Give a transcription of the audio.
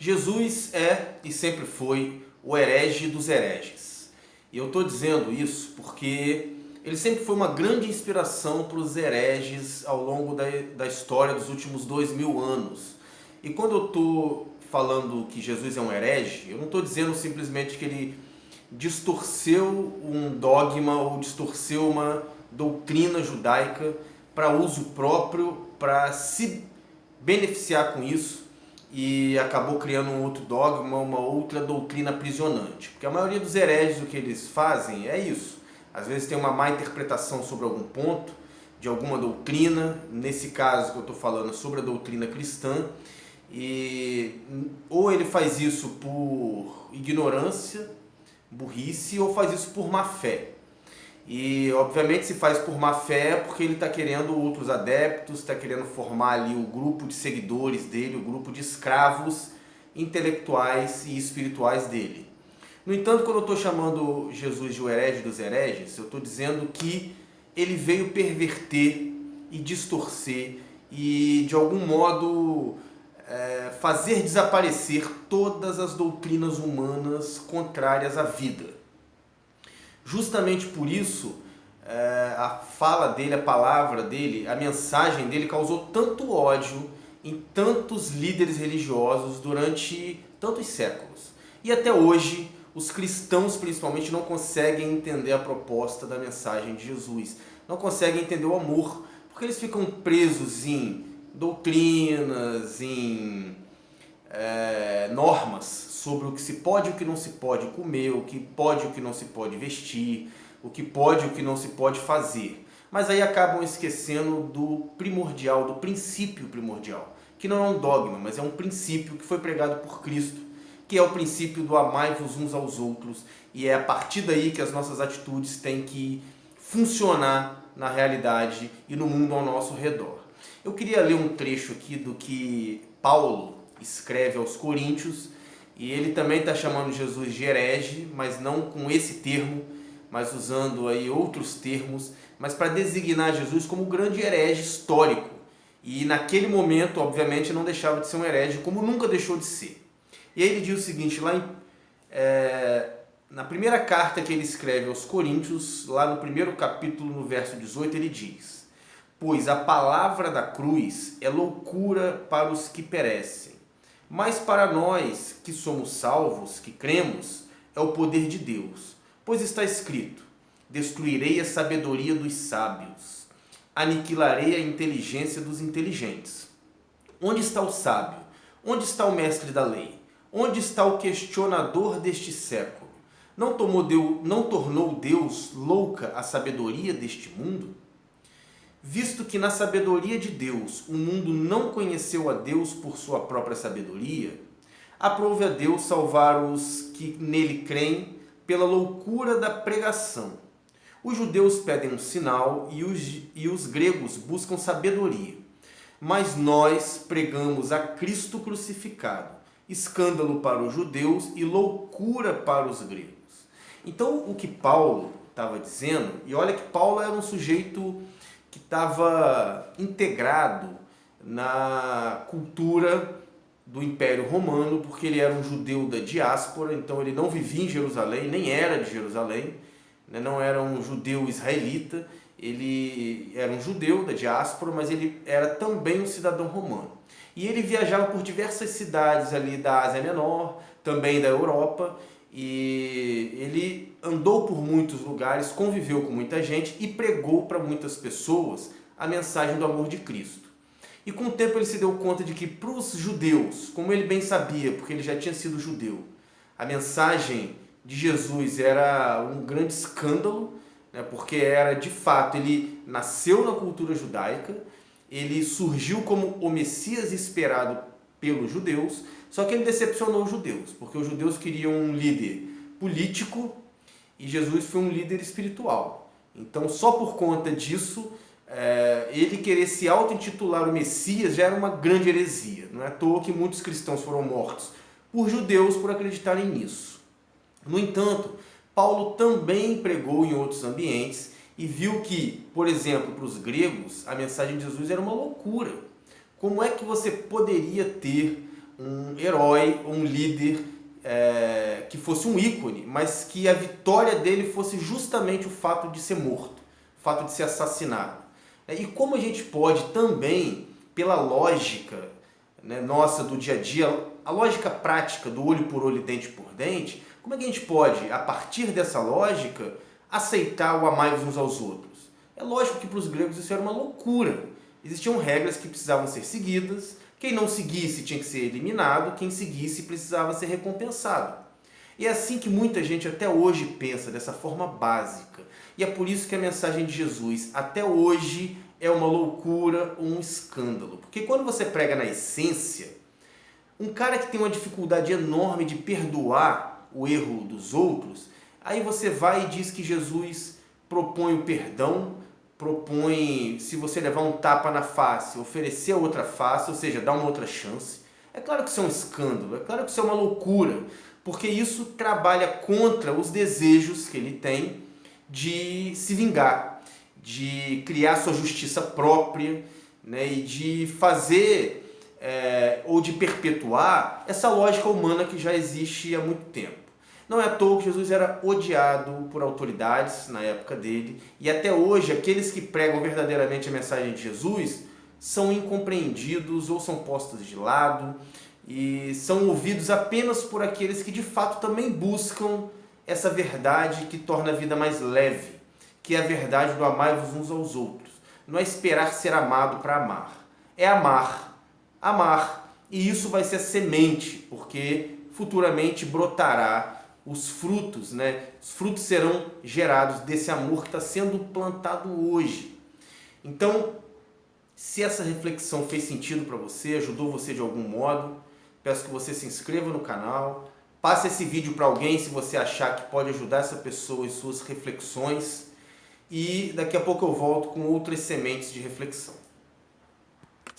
Jesus é e sempre foi o herege dos hereges. E eu estou dizendo isso porque ele sempre foi uma grande inspiração para os hereges ao longo da história dos últimos 2000 anos. E quando eu estou falando que Jesus é um herege, eu não estou dizendo simplesmente que ele distorceu um dogma ou distorceu uma doutrina judaica para uso próprio, para se beneficiar com isso e acabou criando um outro dogma, uma outra doutrina aprisionante. Porque a maioria dos hereges, o que eles fazem é isso. Às vezes tem uma má interpretação sobre algum ponto, de alguma doutrina, nesse caso que eu estou falando sobre a doutrina cristã, e ou ele faz isso por ignorância, burrice, ou faz isso por má fé. E obviamente se faz por má fé porque ele está querendo outros adeptos, está querendo formar ali o grupo de seguidores dele, o grupo de escravos intelectuais e espirituais dele. No entanto, quando eu estou chamando Jesus de o herege dos hereges, eu estou dizendo que ele veio perverter e distorcer e de algum modo fazer desaparecer todas as doutrinas humanas contrárias à vida. Justamente por isso, a fala dele, a palavra dele, a mensagem dele causou tanto ódio em tantos líderes religiosos durante tantos séculos. E até hoje, os cristãos principalmente não conseguem entender a proposta da mensagem de Jesus. Não conseguem entender o amor, porque eles ficam presos em doutrinas, em normas sobre o que se pode e o que não se pode comer, o que pode e o que não se pode vestir, o que pode e o que não se pode fazer. Mas aí acabam esquecendo do primordial, do princípio primordial, que não é um dogma, mas é um princípio que foi pregado por Cristo, que é o princípio do amai-vos uns aos outros, e é a partir daí que as nossas atitudes têm que funcionar na realidade e no mundo ao nosso redor. Eu queria ler um trecho aqui do que Paulo escreve aos Coríntios, e ele também está chamando Jesus de herege, mas não com esse termo, mas usando aí outros termos, mas para designar Jesus como o grande herege histórico. E naquele momento, obviamente, não deixava de ser um herege, como nunca deixou de ser. E aí ele diz o seguinte, na primeira carta que ele escreve aos Coríntios, lá no primeiro capítulo, no verso 18, ele diz: pois a palavra da cruz é loucura para os que perecem, mas para nós que somos salvos, que cremos, é o poder de Deus. Pois está escrito: destruirei a sabedoria dos sábios, aniquilarei a inteligência dos inteligentes. Onde está o sábio? Onde está o mestre da lei? Onde está o questionador deste século? Não tornou Deus louca a sabedoria deste mundo? Visto que na sabedoria de Deus o mundo não conheceu a Deus por sua própria sabedoria, aprove a Deus salvar os que nele creem pela loucura da pregação. Os judeus pedem um sinal e os gregos buscam sabedoria. Mas nós pregamos a Cristo crucificado, escândalo para os judeus e loucura para os gregos. Então o que Paulo estava dizendo, e olha que Paulo era um sujeito que estava integrado na cultura do Império Romano, porque ele era um judeu da diáspora, então ele não vivia em Jerusalém, nem era de Jerusalém, não era um judeu israelita, ele era um judeu da diáspora, mas ele era também um cidadão romano. E ele viajava por diversas cidades ali da Ásia Menor, também da Europa, e ele andou por muitos lugares, conviveu com muita gente e pregou para muitas pessoas a mensagem do amor de Cristo. E com o tempo ele se deu conta de que para os judeus, como ele bem sabia, porque ele já tinha sido judeu, a mensagem de Jesus era um grande escândalo, porque era de fato, ele nasceu na cultura judaica, ele surgiu como o Messias esperado pelos judeus, só que ele decepcionou os judeus, porque os judeus queriam um líder político e Jesus foi um líder espiritual. Então, só por conta disso, ele querer se auto-intitular o Messias já era uma grande heresia. Não é à toa que muitos cristãos foram mortos por judeus por acreditarem nisso. No entanto, Paulo também pregou em outros ambientes e viu que, por exemplo, para os gregos, a mensagem de Jesus era uma loucura. Como é que você poderia ter um herói, um líder que fosse um ícone, mas que a vitória dele fosse justamente o fato de ser morto, o fato de ser assassinado. E como a gente pode também, pela lógica, né, nossa do dia a dia, a lógica prática do olho por olho e dente por dente, como é que a gente pode, a partir dessa lógica, aceitar o amai-vos uns aos outros? É lógico que para os gregos isso era uma loucura. Existiam regras que precisavam ser seguidas, quem não seguisse tinha que ser eliminado, quem seguisse precisava ser recompensado. E é assim que muita gente até hoje pensa, dessa forma básica. E é por isso que a mensagem de Jesus até hoje é uma loucura, um escândalo. Porque quando você prega na essência, um cara que tem uma dificuldade enorme de perdoar o erro dos outros, aí você vai e diz que Jesus propõe o perdão, propõe, se você levar um tapa na face, oferecer a outra face, ou seja, dar uma outra chance. É claro que isso é um escândalo, é claro que isso é uma loucura, porque isso trabalha contra os desejos que ele tem de se vingar, de criar sua justiça própria, né, e de fazer ou de perpetuar essa lógica humana que já existe há muito tempo. Não é à toa que Jesus era odiado por autoridades na época dele, e até hoje aqueles que pregam verdadeiramente a mensagem de Jesus são incompreendidos ou são postos de lado e são ouvidos apenas por aqueles que de fato também buscam essa verdade que torna a vida mais leve, que é a verdade do amai-vos uns aos outros. Não é esperar ser amado para amar, é amar, e isso vai ser a semente, porque futuramente brotará os frutos, né? Os frutos serão gerados desse amor que está sendo plantado hoje. Então, se essa reflexão fez sentido para você, ajudou você de algum modo, peço que você se inscreva no canal, passe esse vídeo para alguém se você achar que pode ajudar essa pessoa em suas reflexões, e daqui a pouco eu volto com outras sementes de reflexão.